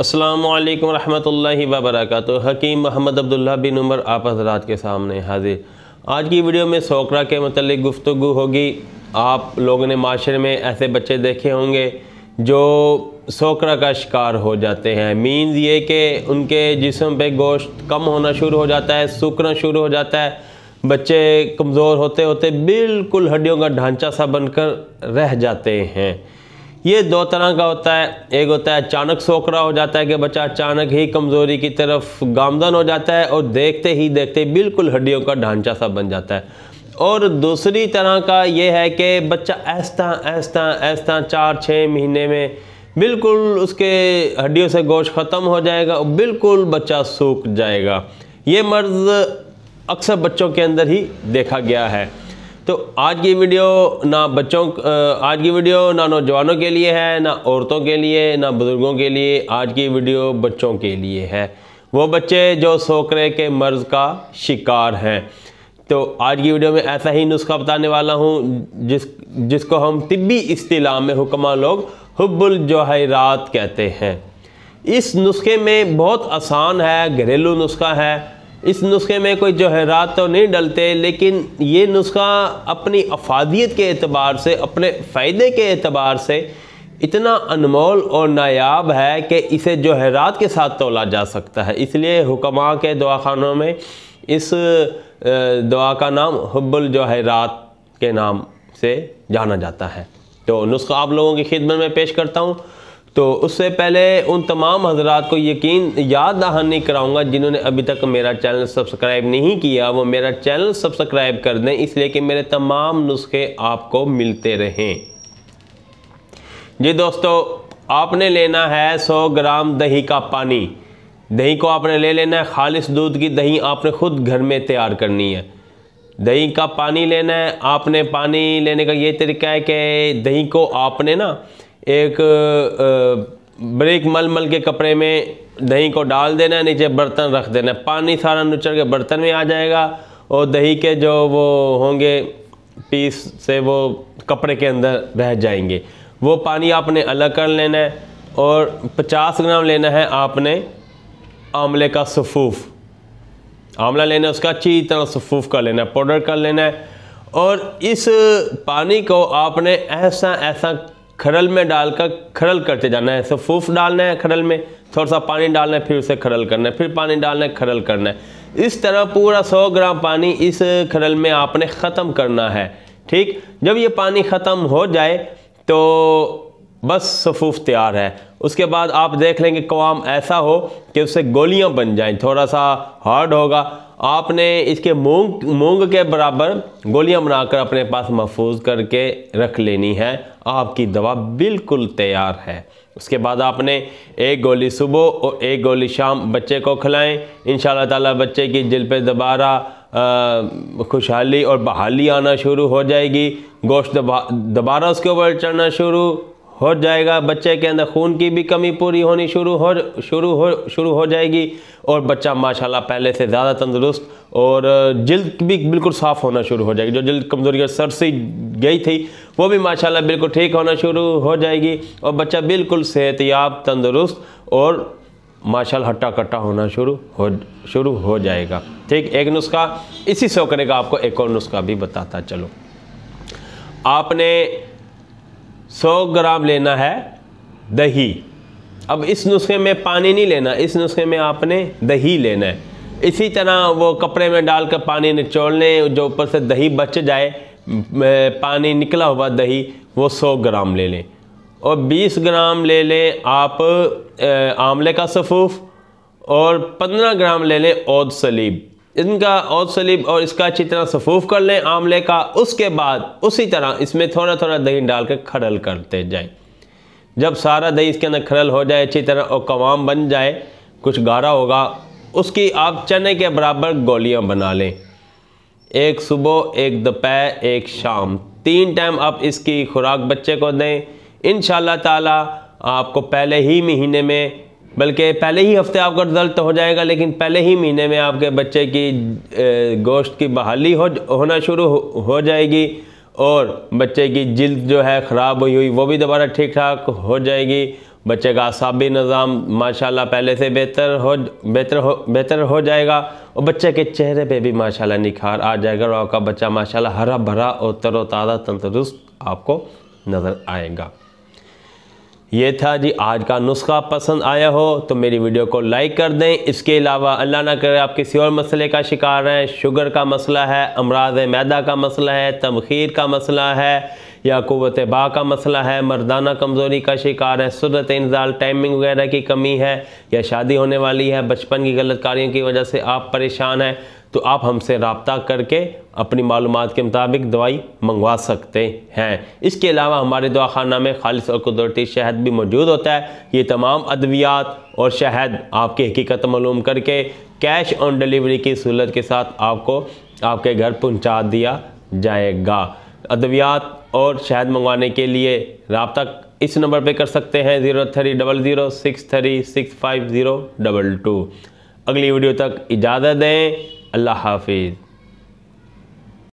अस्सलामुअलैकुम रहमतुल्लाहि व बरकातुहू। हकीम मोहम्मद अब्दुल्ला बिन उमर आप हज़रात के सामने हाजिर। आज की वीडियो में सोकरा के मतलब गुफ्तगू होगी। आप लोगों ने माशरे में ऐसे बच्चे देखे होंगे जो सोकरा का शिकार हो जाते हैं। मीन्स ये कि उनके जिस्म पे गोश्त कम होना शुरू हो जाता है, सूखना शुरू हो जाता है। बच्चे कमज़ोर होते होते बिल्कुल हड्डियों का ढांचा सा बनकर रह जाते हैं। ये दो तरह का होता है। एक होता है अचानक सोकरा हो जाता है कि बच्चा अचानक ही कमज़ोरी की तरफ गामजन हो जाता है और देखते ही देखते बिल्कुल हड्डियों का ढांचा सा बन जाता है। और दूसरी तरह का ये है कि बच्चा ऐसा ऐसा ऐसा 4-6 महीने में बिल्कुल उसके हड्डियों से गोश्त ख़त्म हो जाएगा और बिल्कुल बच्चा सूख जाएगा। ये मर्ज़ अक्सर बच्चों के अंदर ही देखा गया है। तो आज की वीडियो ना नौजवानों के लिए है, ना औरतों के लिए, ना बुज़ुर्गों के लिए। आज की वीडियो बच्चों के लिए है, वो बच्चे जो सोकरे के मर्ज़ का शिकार हैं। तो आज की वीडियो में ऐसा ही नुस्खा बताने वाला हूँ जिसको हम तिब्बी इस्तिलाह में हुक्मा लोग हुब्बुल जवाहिरात कहते हैं। इस नुस्खे में बहुत आसान है, घरेलू नुस्खा है। इस नुस्खे में कोई जवाहरात तो नहीं डलते, लेकिन ये नुस्खा अपनी अफादियत के एतबार से, अपने फ़ायदे के एतबार से इतना अनमोल और नायाब है कि इसे जवाहरात के साथ तोला जा सकता है। इसलिए हुक्मा के दवाखानों में इस दवा का नाम हुब्बुल जवाहिरात के नाम से जाना जाता है। तो नुस्खा आप लोगों की खिदमत में पेश करता हूँ। तो उससे पहले उन तमाम हजरात को याद दहानी कराऊंगा जिन्होंने अभी तक मेरा चैनल सब्सक्राइब नहीं किया, वो मेरा चैनल सब्सक्राइब कर दें, इसलिए कि मेरे तमाम नुस्खे आपको मिलते रहें। जी दोस्तों, आपने लेना है 100 ग्राम दही का पानी। दही को आपने ले लेना है, खालिस दूध की दही आपने ख़ुद घर में तैयार करनी है। दही का पानी लेना है आपने। पानी लेने का ये तरीका है कि दही को आपने ना एक ब्रेक मलमल के कपड़े में दही को डाल देना है, नीचे बर्तन रख देना है। पानी सारा नुचड़ के बर्तन में आ जाएगा और दही के जो वो होंगे पीस से वो कपड़े के अंदर रह जाएंगे। वो पानी आपने अलग कर लेना है और 50 ग्राम लेना है आपने आंवले का सफ़ूफ। आंवला लेना है, उसका अच्छी तरह सफ़ूफ कर लेना है, पाउडर कर लेना है। और इस पानी को आपने ऐसा ऐसा खरल में डालकर खरल करते जाना है। सफ़ूफ डालना है खरल में, थोड़ा सा पानी डालना है, फिर उसे खरल करना है, फिर पानी डालना है, खरल करना है। इस तरह पूरा 100 ग्राम पानी इस खरल में आपने ख़त्म करना है। ठीक, जब ये पानी ख़त्म हो जाए तो बस सफ़ूफ तैयार है। उसके बाद आप देख लेंगे कवाम ऐसा हो कि उससे गोलियां बन जाएं, थोड़ा सा हार्ड होगा। आपने इसके मूंग के बराबर गोलियां बनाकर अपने पास महफूज करके रख लेनी है। आपकी दवा बिल्कुल तैयार है। उसके बाद आपने एक गोली सुबह और एक गोली शाम बच्चे को खिलाएं। इंशाअल्लाह ताला बच्चे की जिल पे दोबारा खुशहाली और बहाली आना शुरू हो जाएगी। गोश्त दोबारा उसके ऊपर चढ़ना शुरू हो जाएगा। बच्चे के अंदर खून की भी कमी पूरी होनी शुरू हो जाएगी और बच्चा माशाल्लाह पहले से ज़्यादा तंदुरुस्त और जिल्द भी बिल्कुल साफ़ होना शुरू हो जाएगी। जो जिल्द कमज़ोरी सर से गई थी वो भी माशाल्लाह बिल्कुल ठीक होना शुरू हो जाएगी और बच्चा बिल्कुल सेहतयाब, तंदुरुस्त और माशाल्लाह हट्टा कट्टा होना शुरू हो जाएगा। ठीक, एक नुस्खा इसी सोकरे का आपको एक और नुस्खा भी बताता चलो। आपने 100 ग्राम लेना है दही। अब इस नुस्खे में पानी नहीं लेना, इस नुस्खे में आपने दही लेना है। इसी तरह वो कपड़े में डालकर पानी निचोड़ लें, जो ऊपर से दही बच जाए, पानी निकला हुआ दही, वो 100 ग्राम ले लें। और 20 ग्राम ले लें आप आंवले का सफ़ूफ और 15 ग्राम ले लें औद सलीब। इनका औद सलीब और इसका अच्छी तरह सफ़ूफ कर लें आंवले का। उसके बाद उसी तरह इसमें थोड़ा थोड़ा दही डाल कर खरल करते जाएं। जब सारा दही इसके अंदर खरल हो जाए अच्छी तरह और कवाम बन जाए, कुछ गाढ़ा होगा, उसकी आप चने के बराबर गोलियां बना लें। एक सुबह, एक दोपहर, एक शाम, 3 टाइम आप इसकी खुराक बच्चे को दें। इंशाअल्लाह ताला आपको पहले ही महीने में, बल्कि पहले ही हफ्ते आपका रिजल्ट हो जाएगा, लेकिन पहले ही महीने में आपके बच्चे की गोश्त की बहाली होना शुरू हो जाएगी और बच्चे की जिल्द जो है ख़राब हुई वो भी दोबारा ठीक ठाक हो जाएगी बच्चे का असाबी निज़ाम माशाल्लाह पहले से बेहतर हो जाएगा और बच्चे के चेहरे पे भी माशाल्लाह निखार आ जाएगा और आपका बच्चा माशाल्लाह हरा भरा और तरोताज़ा तंदुरुस्त आपको नज़र आएगा। ये था जी आज का नुस्खा। पसंद आया हो तो मेरी वीडियो को लाइक कर दें। इसके अलावा अल्लाह ना करे आप किसी और मसले का शिकार हैं, शुगर का मसला है, अमराज मैदा का मसला है, तमखीर का मसला है या कुव्वत बा का मसला है, मर्दाना कमज़ोरी का शिकार है, सूरत इंजाल टाइमिंग वगैरह की कमी है या शादी होने वाली है, बचपन की गलत कार्यों की वजह से आप परेशान हैं, तो आप हमसे रब्ता करके अपनी मालूमात के मुताबिक दवाई मंगवा सकते हैं। इसके अलावा हमारे दवाखाना में खालिस और कुदरती शहद भी मौजूद होता है। ये तमाम अद्वियात और शहद आपकी हकीकत मालूम करके कैश ऑन डिलीवरी की सहूलत के साथ आपको आपके घर पहुंचा दिया जाएगा। अद्वियात और शहद मंगवाने के लिए रब्ता इस नंबर पे कर सकते हैं 0300636502। अगली वीडियो तक इजाज़त दें। अल्लाह हाफिज़।